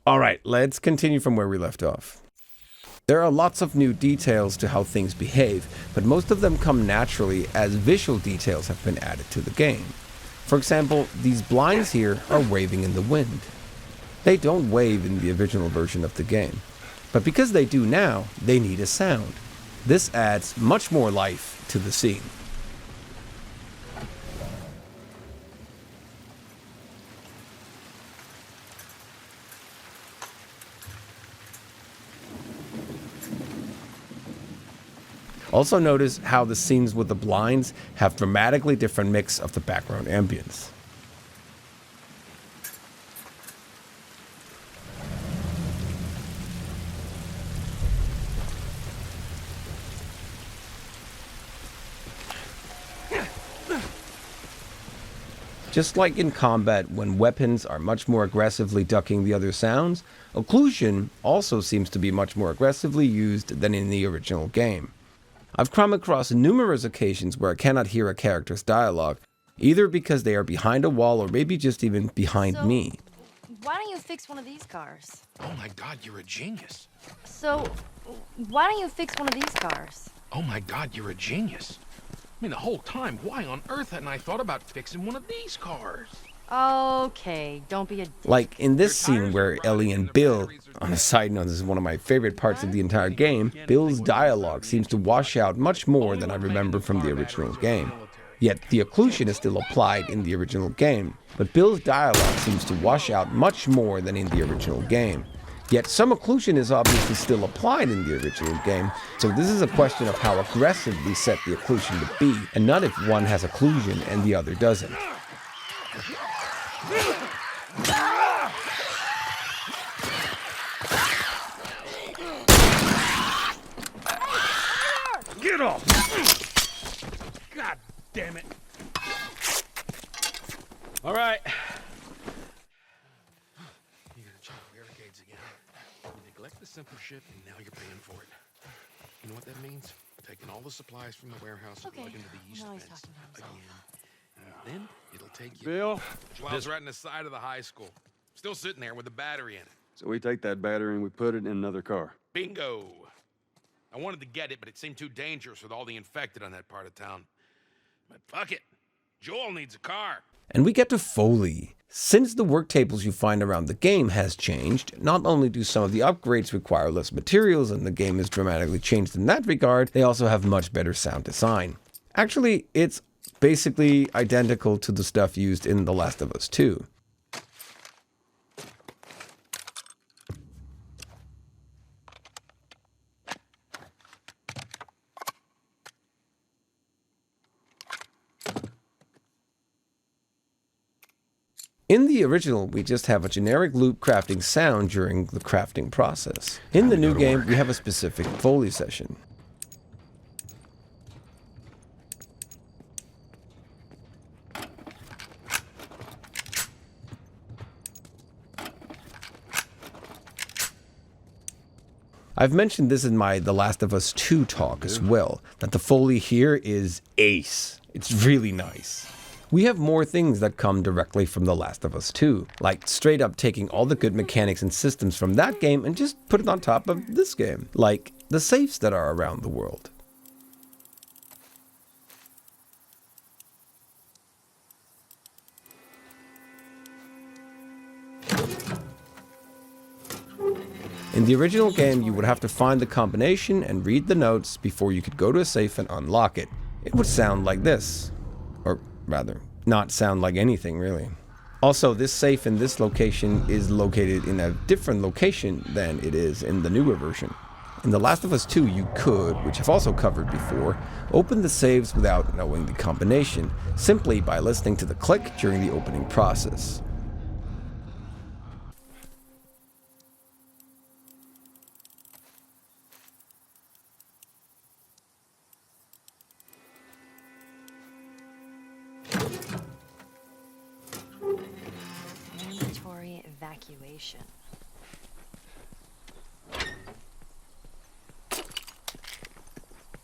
Alright, let's continue from where we left off. There are lots of new details to how things behave, but most of them come naturally as visual details have been added to the game. For example, these blinds here are waving in the wind. They don't wave in the original version of the game, but because they do now, they need a sound. This adds much more life to the scene. Also notice how the scenes with the blinds have dramatically different mix of the background ambience. Just like in combat, when weapons are much more aggressively ducking the other sounds, occlusion also seems to be much more aggressively used than in the original game. I've come across numerous occasions where I cannot hear a character's dialogue, either because they are behind a wall or maybe just even behind me. Why don't you fix one of these cars? Oh my god, you're a genius. So, why don't you fix one of these cars? Oh my god, you're a genius. I mean, the whole time, why on earth hadn't I thought about fixing one of these cars? Okay, don't be a dick. Like in this scene where Ellie and Bill, on a side note, this is one of my favorite parts of the entire game, Bill's dialogue seems to wash out much more than I remember from the original game. Yet the occlusion is still applied in the original game, but Bill's dialogue seems to wash out much more than in the original game. Yet some occlusion is obviously still applied in the original game, so this is a question of how aggressive we set the occlusion to be, and not if one has occlusion and the other doesn't. Get off! God damn it. All right. You're gonna check barricades again. You neglect the simple shit, and now you're paying for it. You know what that means? Taking all the supplies from the warehouse and plug into the east now he's fence talking to himself. again. And then it'll take you... Bill? Dwells right in the side of the high school. Still sitting there with a battery in it. So we take that battery and we put it in another car. Bingo! I wanted to get it, but it seemed too dangerous with all the infected on that part of town. But fuck it. Joel needs a car. And we get to foley. Since the work tables you find around the game has changed, not only do some of the upgrades require less materials and the game is dramatically changed in that regard, they also have much better sound design. Actually, it's basically identical to the stuff used in The Last of Us 2. In the original, we just have a generic loop crafting sound during the crafting process. In the new game, we have a specific foley session. I've mentioned this in my The Last of Us 2 talk as well, that the foley here is ace. It's really nice. We have more things that come directly from The Last of Us 2, like straight up taking all the good mechanics and systems from that game and just put it on top of this game, like the safes that are around the world. In the original game, you would have to find the combination and read the notes before you could go to a safe and unlock it. It would sound like this. Or rather, not sound like anything really. Also, this safe in this location is located in a different location than it is in the newer version. In The Last of Us 2, you could, which I've also covered before, open the saves without knowing the combination, simply by listening to the click during the opening process. Mandatory evacuation.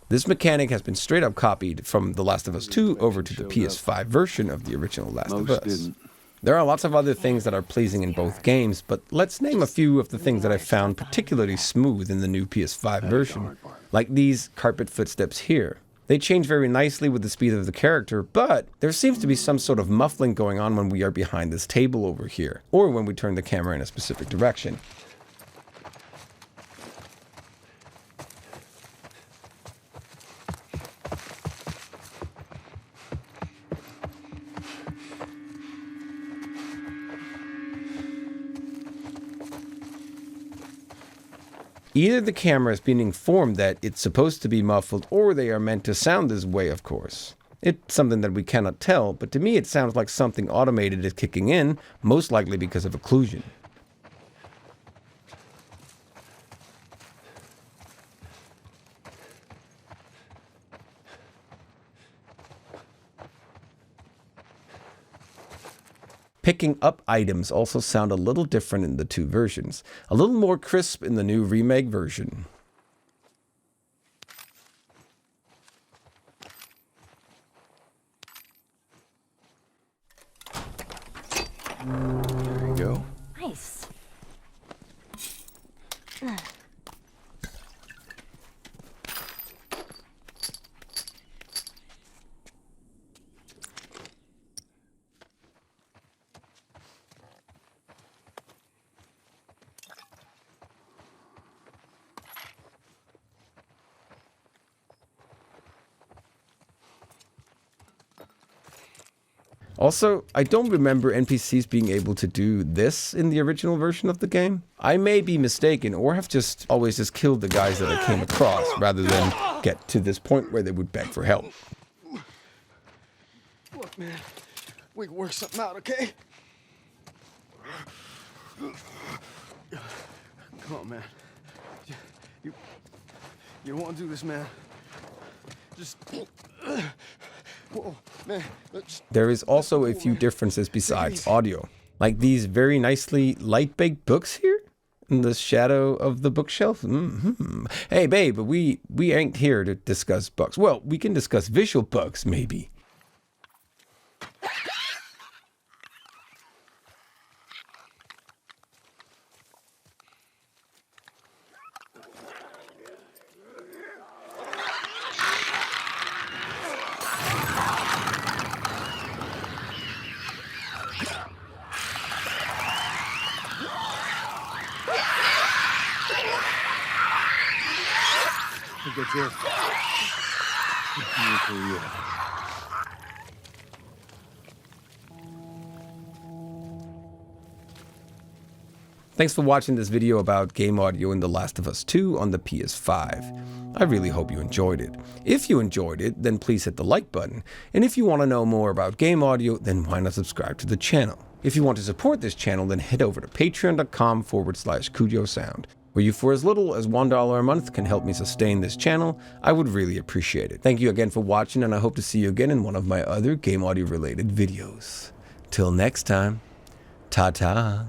This mechanic has been straight up copied from The Last of Us 2 over to the PS5 version of the original Last of Us. Most didn't. There are lots of other things that are pleasing in both games, but let's name a few of the things that I found particularly smooth in the new PS5 version. Like these carpet footsteps here. They change very nicely with the speed of the character, but there seems to be some sort of muffling going on when we are behind this table over here, or when we turn the camera in a specific direction. Either the camera is being informed that it's supposed to be muffled, or they are meant to sound this way, of course. It's something that we cannot tell, but to me it sounds like something automated is kicking in, most likely because of occlusion. Picking up items also sound a little different in the two versions, a little more crisp in the new remake version. There you go. Nice. Also, I don't remember NPCs being able to do this in the original version of the game. I may be mistaken, or have just always just killed the guys that I came across, rather than get to this point where they would beg for help. Look, man, we can work something out, okay? Come on, man. You want to do this, man? Just... Whoa, man. There is also a few differences besides audio, like these very nicely light-baked books here in the shadow of the bookshelf. Hey, babe, we ain't here to discuss bugs. Well, we can discuss visual bugs, maybe. I think that's it. Thanks for watching this video about game audio in The Last of Us 2 on the PS5. I really hope you enjoyed it. If you enjoyed it, then please hit the like button. And if you want to know more about game audio, then why not subscribe to the channel? If you want to support this channel, then head over to patreon.com/Cujo Sound, where you for as little as $1 a month can help me sustain this channel. I would really appreciate it. Thank you again for watching, and I hope to see you again in one of my other game audio related videos. Till next time, ta-ta.